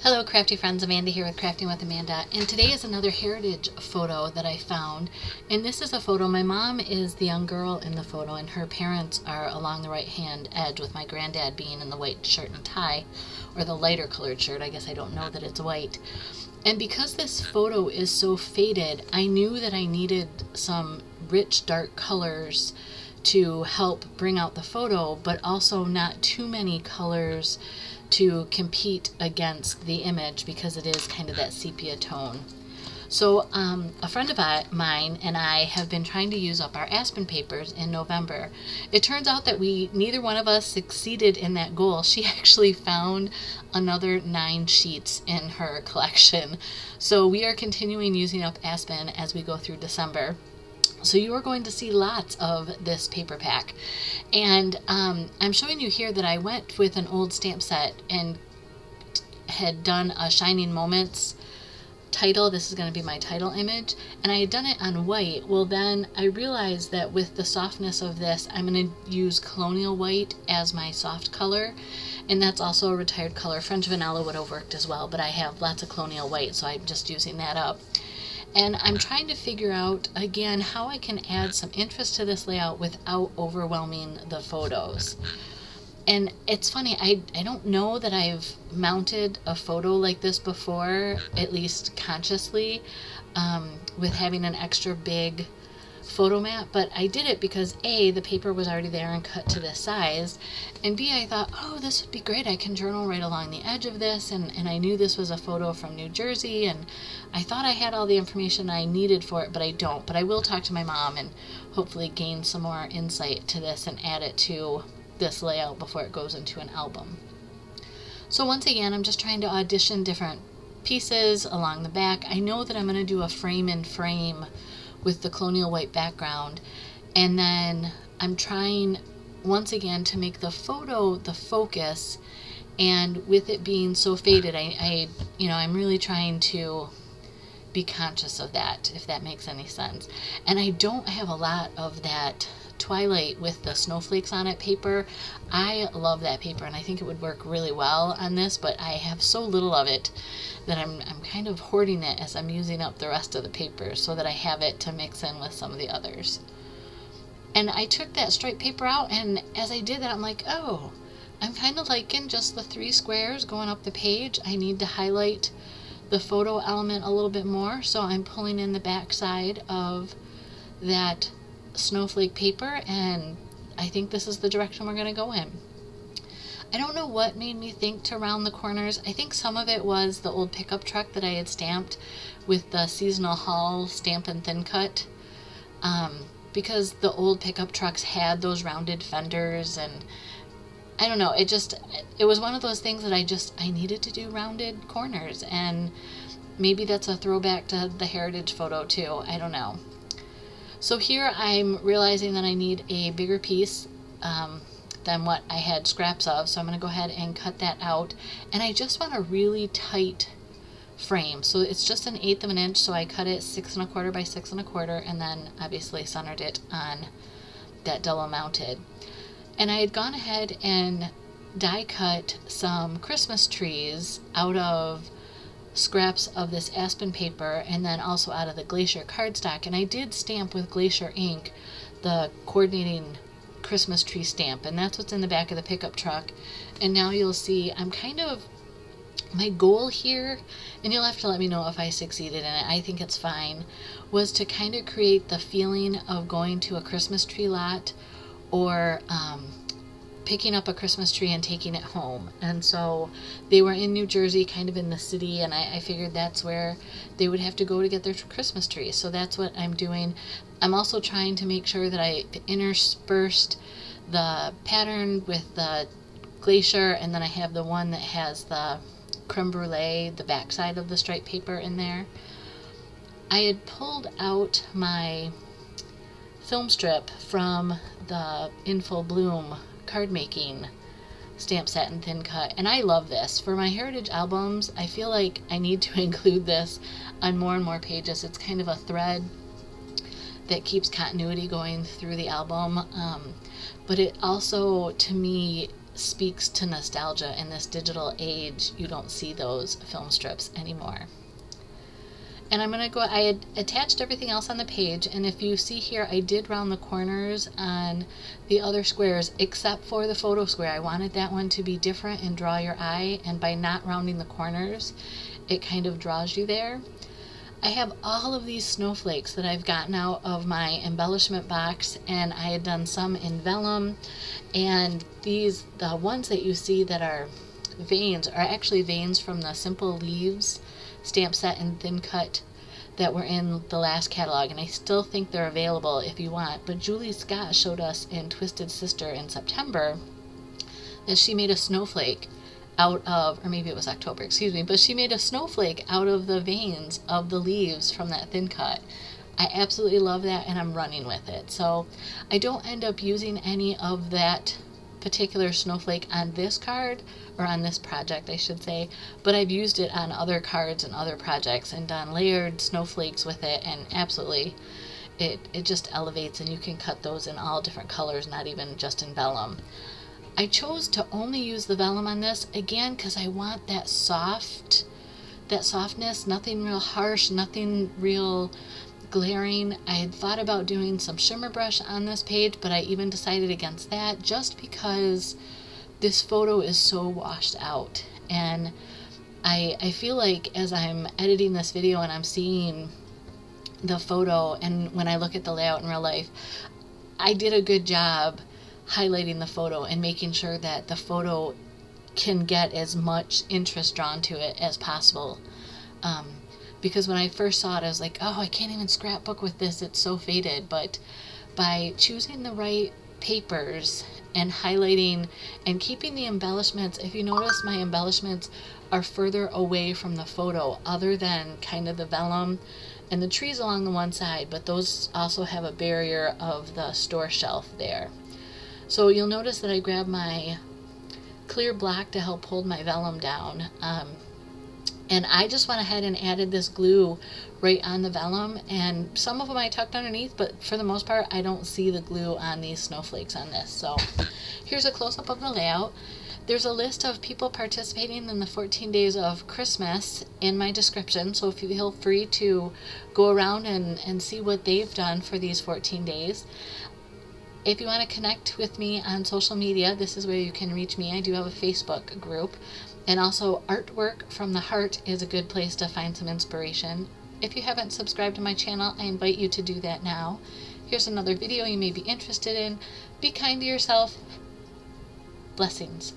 Hello crafty friends, Amanda here with Crafting with Amanda, and today is another heritage photo that I found. And this is a photo, my mom is the young girl in the photo and her parents are along the right hand edge, with my granddad being in the white shirt and tie, or the lighter colored shirt. I guess I don't know that it's white. And because this photo is so faded, I knew that I needed some rich dark colors to help bring out the photo, but also not too many colors to compete against the image because it is kind of that sepia tone. So a friend of mine and I have been trying to use up our Aspen papers in November. It turns out that neither one of us succeeded in that goal. She actually found another 9 sheets in her collection. So we are continuing using up Aspen as we go through December. So you are going to see lots of this paper pack. And I'm showing you here that I went with an old stamp set and had done a Shining Moments title. This is going to be my title image. And I had done it on white. Well, then I realized that with the softness of this, I'm going to use Colonial White as my soft color. And that's also a retired color. French Vanilla would have worked as well, but I have lots of Colonial White, so I'm just using that up. And I'm trying to figure out, again, how I can add some interest to this layout without overwhelming the photos. And it's funny, I don't know that I've mounted a photo like this before, at least consciously, with having an extra big photo mat, but I did it because A, the paper was already there and cut to this size, and B, I thought, oh, this would be great, I can journal right along the edge of this, and I knew this was a photo from New Jersey, and I thought I had all the information I needed for it, but I don't. But I will talk to my mom and hopefully gain some more insight to this and add it to this layout before it goes into an album. So once again, I'm just trying to audition different pieces along the back. I know that I'm going to do a frame in frame with the Colonial White background, and then I'm trying once again to make the photo the focus, and with it being so faded, I'm really trying to be conscious of that, if that makes any sense. And I don't have a lot of that Twilight with the snowflakes on it paper. I love that paper and I think it would work really well on this, but I have so little of it that I'm kind of hoarding it as I'm using up the rest of the paper so that I have it to mix in with some of the others. And I took that striped paper out, and as I did that, I'm like, oh, I'm kind of liking just the 3 squares going up the page. I need to highlight the photo element a little bit more, so I'm pulling in the back side of that snowflake paper, and I think this is the direction we're going to go in. I don't know what made me think to round the corners. I think some of it was the old pickup truck that I had stamped with the seasonal haul stamp and thin cut, because the old pickup trucks had those rounded fenders, and I don't know, it was one of those things that I needed to do rounded corners, and maybe that's a throwback to the heritage photo too, I don't know. So here I'm realizing that I need a bigger piece than what I had scraps of, so I'm going to go ahead and cut that out, and I just want a really tight frame, so it's just 1/8 of an inch, so I cut it 6 1/4 by 6 1/4, and then obviously centered it on that double mounted. And I had gone ahead and die cut some Christmas trees out of scraps of this Aspen paper, and then also out of the Glacier cardstock, and I did stamp with Glacier ink the coordinating Christmas tree stamp, and that's what's in the back of the pickup truck. And now you'll see I'm kind of, my goal here, and you'll have to let me know if I succeeded in it, I think it's fine, was to kind of create the feeling of going to a Christmas tree lot, or picking up a Christmas tree and taking it home. And so they were in New Jersey, kind of in the city, and I figured that's where they would have to go to get their Christmas tree. So that's what I'm doing. I'm also trying to make sure that I interspersed the pattern with the Glacier, and then I have the one that has the creme brulee, the back side of the striped paper in there. I had pulled out my film strip from the In Full Bloom card making stamp set and thin cut, and I love this. For my heritage albums, I feel like I need to include this on more and more pages. It's kind of a thread that keeps continuity going through the album, but it also, to me, speaks to nostalgia. In this digital age, you don't see those film strips anymore. And I'm going to go, I had attached everything else on the page, and if you see here, I did round the corners on the other squares, except for the photo square. I wanted that one to be different and draw your eye, and by not rounding the corners, it kind of draws you there. I have all of these snowflakes that I've gotten out of my embellishment box, and I had done some in vellum, and these, the ones that you see that are veins, are actually veins from the Simple Leaves stamp set and thin cut that were in the last catalog, and I still think they're available if you want. But Julie Scott showed us in Twisted Sister in September that she made a snowflake out of, or maybe it was October, excuse me, but she made a snowflake out of the veins of the leaves from that thin cut. I absolutely love that, and I'm running with it. So I don't end up using any of that particular snowflake on this card, or on this project I should say, but I've used it on other cards and other projects and done layered snowflakes with it, and absolutely it just elevates, and you can cut those in all different colors, not even just in vellum. I chose to only use the vellum on this, again, because I want that softness, nothing real harsh, nothing real glaring. I had thought about doing some shimmer brush on this page, but I even decided against that just because this photo is so washed out, and I feel like as I'm editing this video and I'm seeing the photo, and when I look at the layout in real life, I did a good job highlighting the photo and making sure that the photo can get as much interest drawn to it as possible. Because when I first saw it, I was like, oh, I can't even scrapbook with this, it's so faded. But by choosing the right papers and highlighting and keeping the embellishments, if you notice, my embellishments are further away from the photo, other than kind of the vellum and the trees along the one side, but those also have a barrier of the store shelf there. So you'll notice that I grabbed my clear block to help hold my vellum down. And I just went ahead and added this glue right on the vellum, and some of them I tucked underneath, but for the most part I don't see the glue on these snowflakes on this. So here's a close-up of the layout. There's a list of people participating in the 14 days of Christmas in my description, so feel free to go around and see what they've done for these 14 days. If you want to connect with me on social media, this is where you can reach me. I do have a Facebook group. And also, Artwork from the Heart is a good place to find some inspiration. If you haven't subscribed to my channel, I invite you to do that now. Here's another video you may be interested in. Be kind to yourself. Blessings.